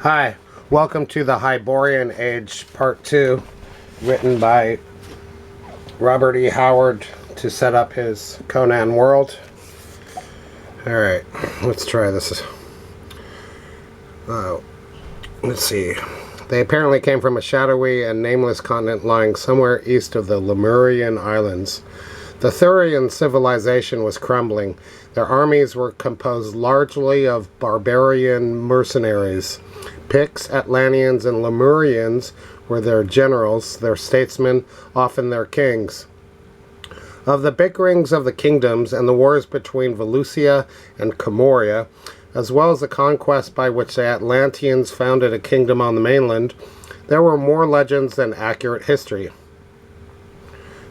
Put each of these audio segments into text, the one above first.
Hi, welcome to the Hyborean Age Part 2, written by Robert E. Howard to set up his Conan world. Alright, let's try this. Let's see. They apparently came from a shadowy and nameless continent lying somewhere east of the Lemurian Islands. The Thurian civilization was crumbling. Their armies were composed largely of barbarian mercenaries. Picts, Atlanteans, and Lemurians were their generals, their statesmen, often their kings. Of the bickerings of the kingdoms and the wars between Valusia and Comoria, as well as the conquest by which the Atlanteans founded a kingdom on the mainland, there were more legends than accurate history.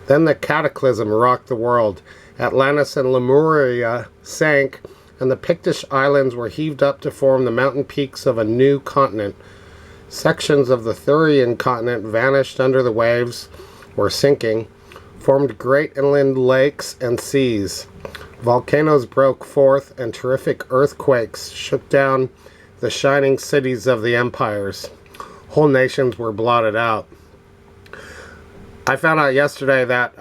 Then the cataclysm rocked the world. Atlantis and Lemuria sank, and the Pictish islands were heaved up to form the mountain peaks of a new continent. Sections of the Thurian continent vanished under the waves, or sinking, formed great inland lakes and seas. Volcanoes broke forth, and terrific earthquakes shook down the shining cities of the empires. Whole nations were blotted out. I found out yesterday that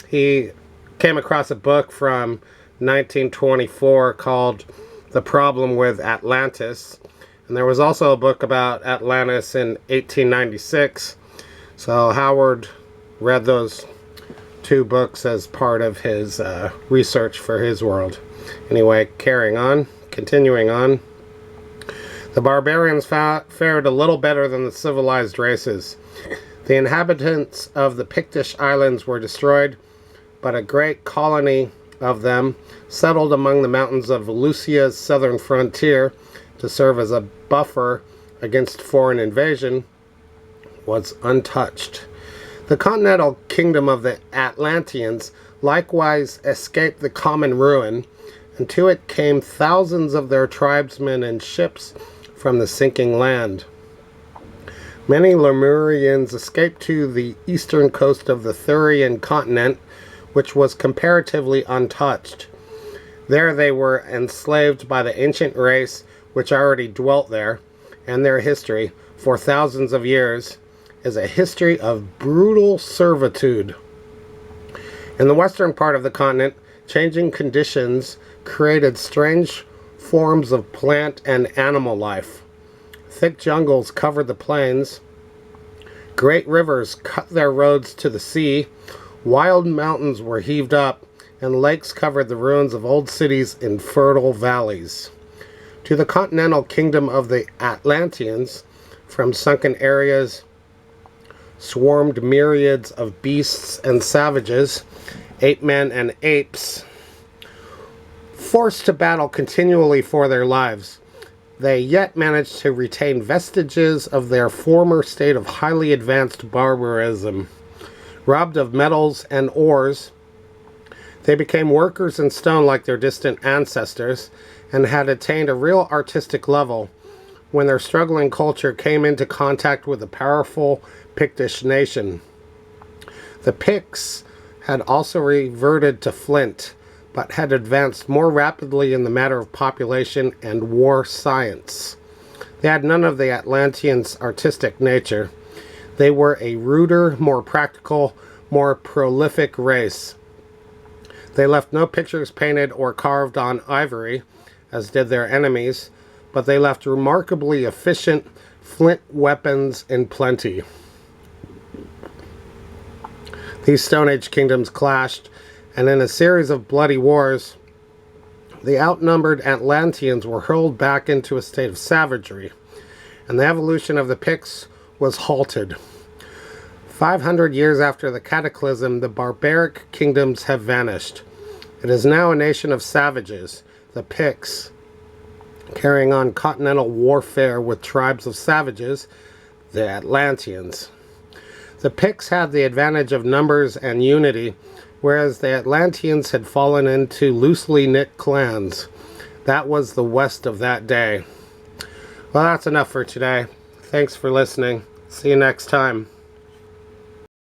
he came across a book from 1924 called The Problem with Atlantis. And there was also a book about Atlantis in 1896. So Howard read those two books as part of his research for his world. Anyway, continuing on. The barbarians fared a little better than the civilized races. The inhabitants of the Pictish islands were destroyed, but a great colony of them, settled among the mountains of Valusia's southern frontier to serve as a buffer against foreign invasion, was untouched. The continental kingdom of the Atlanteans likewise escaped the common ruin, and to it came thousands of their tribesmen and ships from the sinking land. Many Lemurians escaped to the eastern coast of the Thurian continent, which was comparatively untouched. There they were enslaved by the ancient race which already dwelt there, and their history, for thousands of years, is a history of brutal servitude. In the western part of the continent, changing conditions created strange forms of plant and animal life. Thick jungles covered the plains. Great rivers cut their roads to the sea. Wild mountains were heaved up, and lakes covered the ruins of old cities in fertile valleys. To the continental kingdom of the Atlanteans, from sunken areas, swarmed myriads of beasts and savages, ape men and apes, forced to battle continually for their lives. They yet managed to retain vestiges of their former state of highly advanced barbarism. Robbed of metals and ores, they became workers in stone like their distant ancestors, and had attained a real artistic level when their struggling culture came into contact with the powerful Pictish nation. The Picts had also reverted to flint, but had advanced more rapidly in the matter of population and war science. They had none of the Atlanteans' artistic nature. They were a ruder, more practical, more prolific race. They left no pictures painted or carved on ivory, as did their enemies, but they left remarkably efficient flint weapons in plenty. These Stone Age kingdoms clashed, and in a series of bloody wars, the outnumbered Atlanteans were hurled back into a state of savagery, and the evolution of the Picts was halted. 500 years after the cataclysm, the barbaric kingdoms have vanished. It is now a nation of savages, the Picts, carrying on continental warfare with tribes of savages, the Atlanteans. The Picts had the advantage of numbers and unity, whereas the Atlanteans had fallen into loosely knit clans. That was the West of that day. Well, that's enough for today. Thanks for listening. See you next time.